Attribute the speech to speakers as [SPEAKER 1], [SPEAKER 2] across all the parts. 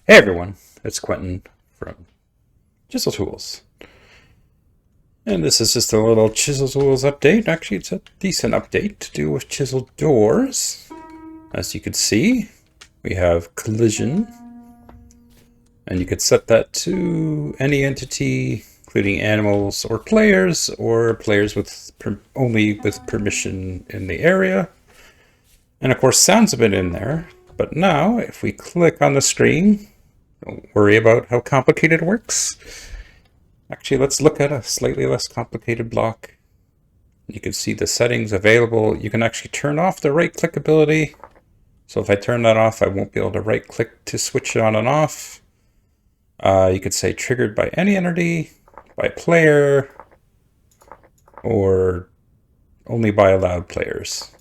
[SPEAKER 1] Hey everyone, it's Quentin from Chisel Tools. And this is just a little Chisel Tools update. Actually, it's a decent update to do with chiseled doors. As you can see, we have collision. And you could set that to any entity, including animals or players with only with permission in the area. And of course, sounds have been in there. But now, if we click on the screen, don't worry about how complicated it works. Actually, let's look at a slightly less complicated block. You can see the settings available. You can actually turn off the right-click ability. So if I turn that off, I won't be able to right-click to switch it on and off. You could say triggered by any entity, by player, or only by allowed players.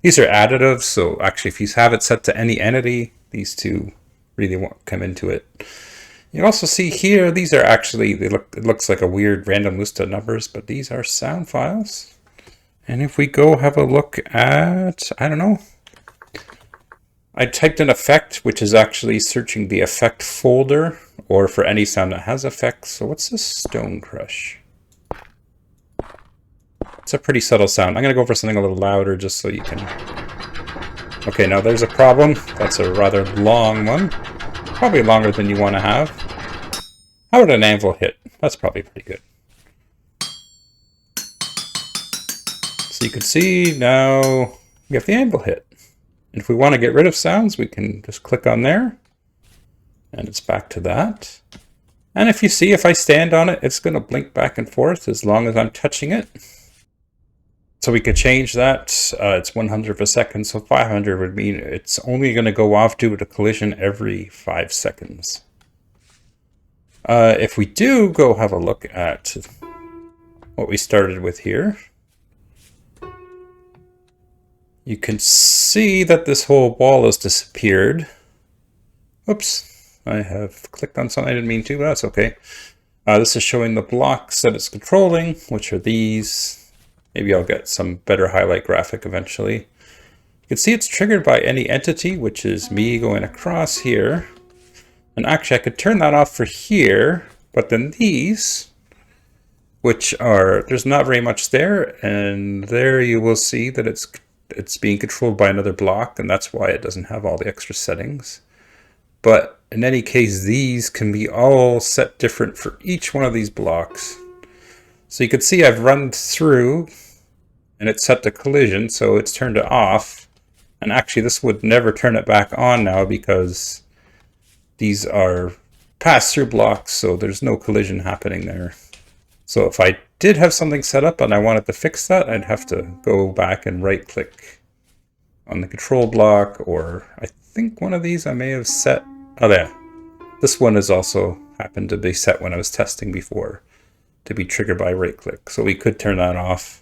[SPEAKER 1] These are additives, so actually if you have it set to any entity, these two really won't come into it. You also see here, these are actually, it looks like a weird random list of numbers, but these are sound files. And if we go have a look at, I don't know, I typed in effect, which is actually searching the effect folder, or for any sound that has effects. So what's this stone crush? It's a pretty subtle sound. I'm going to go for something a little louder just so you can... Okay, now there's a problem. That's a rather long one. Probably longer than you want to have. How would an anvil hit? That's probably pretty good. So you can see now we have the anvil hit. And if we want to get rid of sounds, we can just click on there. And it's back to that. And if you see, if I stand on it, it's going to blink back and forth as long as I'm touching it. So we could change that. It's 100 per second, so 500 would mean it's only going to go off due to collision every 5 seconds. If we do go have a look at what we started with here, you can see that this whole wall has disappeared. Oops, I have clicked on something I didn't mean to, but that's okay. This is showing the blocks that it's controlling, which are these. Maybe I'll get some better highlight graphic eventually. You can see it's triggered by any entity, which is me going across here. And actually I could turn that off for here, but then these, which are, there's not very much there, and there you will see that it's being controlled by another block, and that's why it doesn't have all the extra settings. But in any case, these can be all set different for each one of these blocks. So you can see I've run through and it's set to collision, so it's turned it off. And actually this would never turn it back on now because these are pass-through blocks, so there's no collision happening there. So if I did have something set up and I wanted to fix that, I'd have to go back and right-click on the control block, or I think one of these I may have set. Oh, there. This one has also happened to be set when I was testing before, to be triggered by right click. So we could turn that off.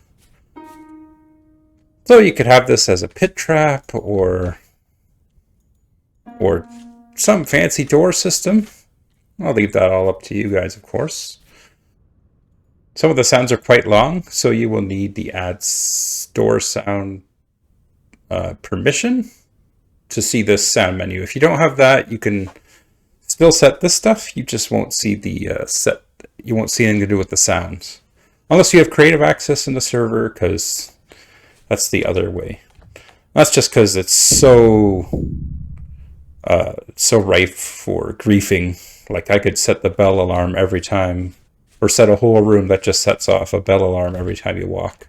[SPEAKER 1] So you could have this as a pit trap or some fancy door system. I'll leave that all up to you guys, of course. Some of the sounds are quite long, so you will need the add door sound permission to see this sound menu. If you don't have that, you can still set this stuff. You just won't see the you won't see anything to do with the sounds. Unless you have creative access in the server, because that's the other way. That's just because it's so rife for griefing. Like I could set the bell alarm every time, or set a whole room that just sets off a bell alarm every time you walk.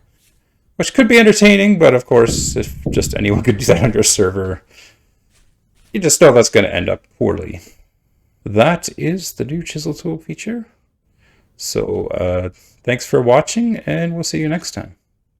[SPEAKER 1] Which could be entertaining, but of course, if just anyone could do that on your server, you just know that's going to end up poorly. That is the new Chisel Tool feature. So thanks for watching, and we'll see you next time.